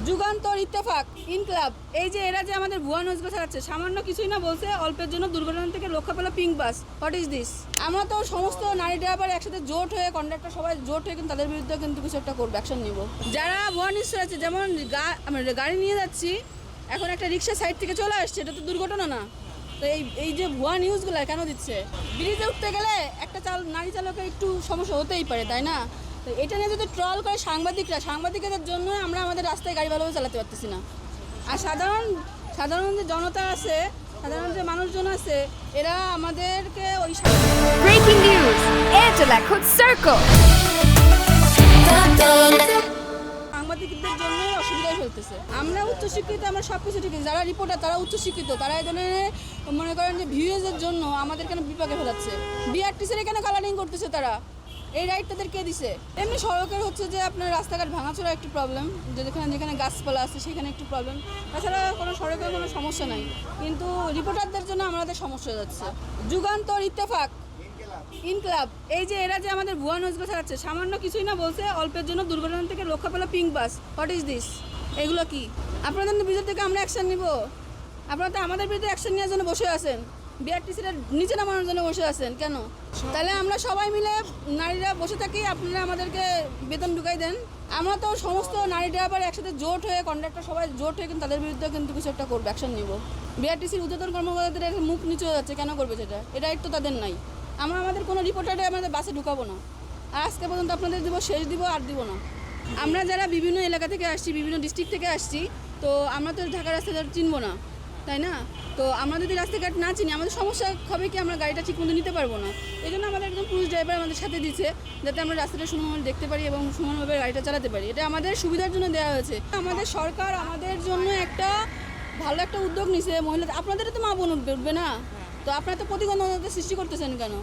যুগান্তর, ইত্তেফাক, ইনকলাব, এই যে এরা যে আমাদের ভুয়া নিউজগুলো ছড়াচ্ছে, সামান্য কিছুই না বলছে অল্পের জন্য দুর্ঘটনা থেকে রক্ষা পেল pink bus. What is this? আমরা তো সমস্ত নারী ড্রাইভার একসাথে জোট হয়ে, কন্ডাক্টর সবাই জোট হয়ে কিন্তু তাদের বিরুদ্ধে কিন্তু কিছু একটা করবো, অ্যাকশন নিব। যারা ভুয়া নিউজ ছড়াচ্ছে, যেমন আমরা গাড়ি নিয়ে যাচ্ছি, এখন একটা রিক্সা সাইড থেকে চলে আসছে, এটা তো দুর্ঘটনা না? তো এই যে ভুয়া নিউজগুলো কেন দিচ্ছে? ব্রিজে উঠতে গেলে একটা নারী চালকের একটু সমস্যা হতেই পারে, তাই না? তো এটা নিয়ে যদি ট্রল করে সাংবাদিকদের জন্য আমরা আমাদের রাস্তায় গাড়ি ভালোভাবে চালাতে পারতেছি না। আর সাধারণ যে জনতা আছে, সাধারণ যে মানুষজন আছে, এরা আমাদেরকে ওই Breaking news, Airtel এখন Circle. সাংবাদিকদের জন্য অসুবিধায় ফেলতেছে। আমরা উচ্চশিক্ষিত, আমরা সব কিছু ঠিক আছে, যারা রিপোর্টার তারা উচ্চশিক্ষিত, তারা এই ধরনের মনে করেন যে ভিউজের জন্য আমাদের কেন বিপাকে ফেলাচ্ছে। বিআরটিসির এখানে কালারিং করতেছে তারা, এই রাইট তাদের কে দিছে? এমনি সড়কের হচ্ছে যে আপনার রাস্তাঘাট ভাঙাচোরা একটু প্রবলেম, যেখানে গাছপালা আছে সেখানে একটু প্রবলেম, তাছাড়া কোনো সড়কের কোনো সমস্যা নাই। কিন্তু রিপোর্টারদের জন্য আমাদের সমস্যা হয়ে যাচ্ছে। যুগান্তর, ইত্তেফাক, ইনকলাব, এই যে এরা যে আমাদের ভুয়া নিউজগুলো ছড়াচ্ছে, সামান্য কিছুই না বলছে অল্পের জন্য দুর্ঘটনা থেকে রক্ষা পেল pink bus. What is this? এগুলো কি? আপনাদের বিরুদ্ধে থেকে আমরা অ্যাকশন নিব? আপনারা তো আমাদের বিরুদ্ধে অ্যাকশন নেওয়ার জন্য বসে আছেন, বিআরটিসিটা নিচে নামানোর জন্য বসে আছেন কেন? তাহলে আমরা সবাই মিলে নারীরা বসে থাকি, আপনারা আমাদেরকে বেতন ঢুকাই দেন। আমরা তো সমস্ত নারী ড্রাইভার একসাথে জোট হয়ে, কন্ডাক্টর সবাই জোট হয়ে কিন্তু তাদের বিরুদ্ধে কিন্তু কিছু একটা করবো, অ্যাকশন নিব। বিআরটিসির ঊর্ধ্বতন কর্মকর্তাদের মুখ নিচে হয়ে যাচ্ছে, কেন করবে সেটা? এটা একটু তাদের নাই। আমরা আমাদের কোনো রিপোর্টারে আমাদের বাসে ঢুকাবো না, আর আজকে পর্যন্ত আপনাদের দিব, শেষ দিব, আর দিব না। আমরা যারা বিভিন্ন এলাকা থেকে আসছি, বিভিন্ন ডিস্ট্রিক্ট থেকে আসছি, তো আমরা তো ঢাকার রাস্তাঘাট চিনবো না, তাই না? তো আমরা যদি রাস্তাঘাট না চিনি, আমাদের সমস্যা হবে কি, আমরা গাড়িটা ঠিকমতো নিতে পারবো না। এই জন্য আমাদের একজন পুলিশ ড্রাইভার আমাদের সাথে দিচ্ছে, যাতে আমরা রাস্তাটা সুন্দরভাবে দেখতে পারি এবং সুন্দরভাবে গাড়িটা চালাতে পারি। এটা আমাদের সুবিধার জন্য দেওয়া হয়েছে। আমাদের সরকার আমাদের জন্য একটা ভালো একটা উদ্যোগ নিছে। মহিলা আপনাদেরও তো মা বোন উঠবে না, তো আপনারা তো প্রতিবন্ধকতা সৃষ্টি করতেছেন কেন?